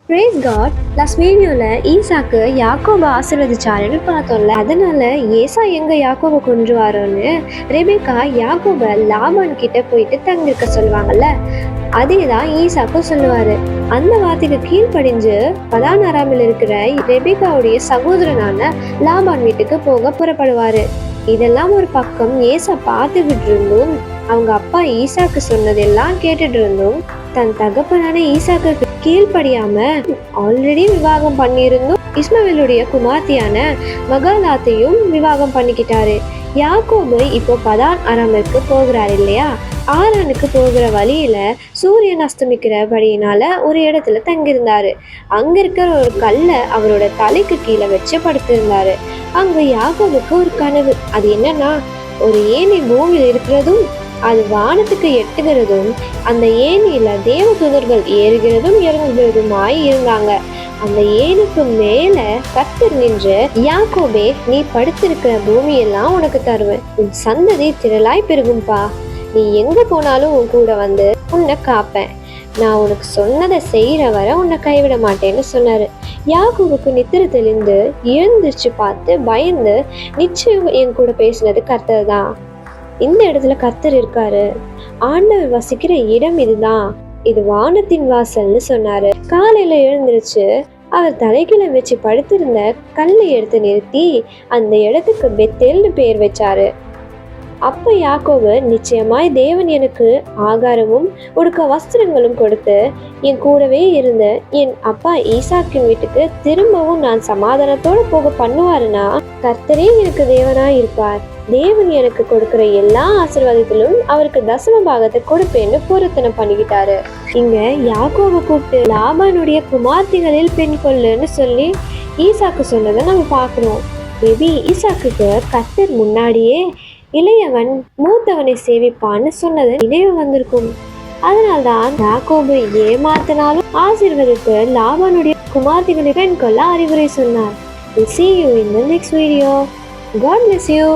Brace God. Last வீடியோவில் ஈசாக்கு யாக்கோபை ஆசீர்வதிச்சாருன்னு பார்த்தோம்ல. அதனால ஏசா எங்க யாக்கோபை கொன்றுவாரோன்னு ரெபேக்கா யாக்கோபை லாபான் கிட்ட போயிட்டு தங்கிருக்க சொல்லுவாங்கல்ல. அதே தான் ஈசாக்கும் சொல்லுவாரு. அந்த வார்த்தைக்கு கீழ்ப்படிஞ்சு பதானாராமில் இருக்கிற ரெபேக்காவுடைய சகோதரனான லாபான் வீட்டுக்கு போக புறப்படுவாரு. இதெல்லாம் ஒரு பக்கம் ஏசா பார்த்துக்கிட்டு இருந்தும், அவங்க அப்பா ஈசாக்கு சொன்னதெல்லாம் கேட்டுட்டு இருந்தும், தன் தகப்பனான ஈசாக்கு கீழ்ப்படியாம ஆல்ரெடி விவாகம் பண்ணியிருந்தும் இஸ்மவேலுடைய குமார்த்தியான மகாலாத்தையும் விவாகம் பண்ணிக்கிட்டாரு. யாக்கோபு இப்போ பதான் அராமிற்கு போகிறாரு இல்லையா. ஆரானுக்கு போகிற வழியில சூரியன் அஸ்தமிக்கிறபடியினால ஒரு இடத்துல தங்கியிருந்தாரு. அங்க இருக்கிற ஒரு கல்லை அவரோட தலைக்கு கீழே வச்சு படுத்திருந்தாரு. அங்க யாக்கோபுக்கு ஒரு கனவு. அது என்னன்னா, ஒரு ஏணி பூமியில் இருக்கிறதும் அது வானத்துக்கு எட்டுகிறதும் அந்த ஏணியில தேவதூதர்கள் ஏறுகிறதும் இறங்குகிறதுமாய் இருந்தாங்க. அந்த ஏணிக்கு மேல கர்த்தர் நின்று, யாக்கோபே, நீ படுத்திருக்கிற பூமியெல்லாம் உனக்கு தருவேன், உன் சந்ததி திரளாய் பெருகும்பா, நீ எங்க போனாலும் உன் கூட வந்து உன்னை காப்பேன், நான் உனக்கு சொன்னதை செய்யற வரை உன்னை கைவிட மாட்டேன்னு சொன்னாரு. யாக்கோபுக்கு நித்திர தெளிந்து எழுந்திருச்சு பார்த்து பயந்து, நிச்சயம் என் கூட பேசினது கர்த்தர் தான், இந்த இடத்துல கர்த்தர் இருக்காரு, ஆண்டவர் வசிக்கிற இடம் இதுதான், இது வானத்தின் வாசல்னு சொன்னாரு. காலையில எழுந்திருச்சு அவர் தலைகீழ வச்சு படுத்திருந்த கல்லை எடுத்து நிறுத்தி அந்த இடத்துக்கு பெத்தேல்னு பேர் வச்சாரு. அப்ப யாக்கோபு, நிச்சயமாய் தேவன் எனக்கு ஆகாரமும் உடுக்க வஸ்திரங்களும் கொடுத்து என் கூடவே இருந்த என் அப்பா ஈசாக்கின் வீட்டுக்கு திரும்பவும் நான் சமாதானத்தோட போக பண்ணுவாருன்னா கர்த்தரே எனக்கு தேவனாய் இருப்பார், தேவன் எனக்கு கொடுக்கிற எல்லா ஆசீர்வாதத்திலும் அவருக்கு தசம பாகத்தை கொடுப்பேன்னு பொருத்தனை பண்ணிக்கிட்டாரு. இங்க யாக்கோபை கூப்பிட்டு லாபானுடைய குமார்த்திகளில் பெண் கொள்ளுன்னு சொல்லி ஈசாக்கு சொன்னதை நம்ம பார்க்கணும். மேபி ஈசாக்குக்கு கர்த்தர் முன்னாடியே இளையவன் மூத்தவனை சேவிப்பான்னு சொன்னது நினைவு வந்திருக்கும். அதனால்தான் யாக்கோபு ஏமாத்தினாலும் ஆசீர்வதித்து லாபானுடைய குமார்த்திகளை பெண் கொள்ள அறிவுரை சொன்னார். We'll see you in the next video. God bless you.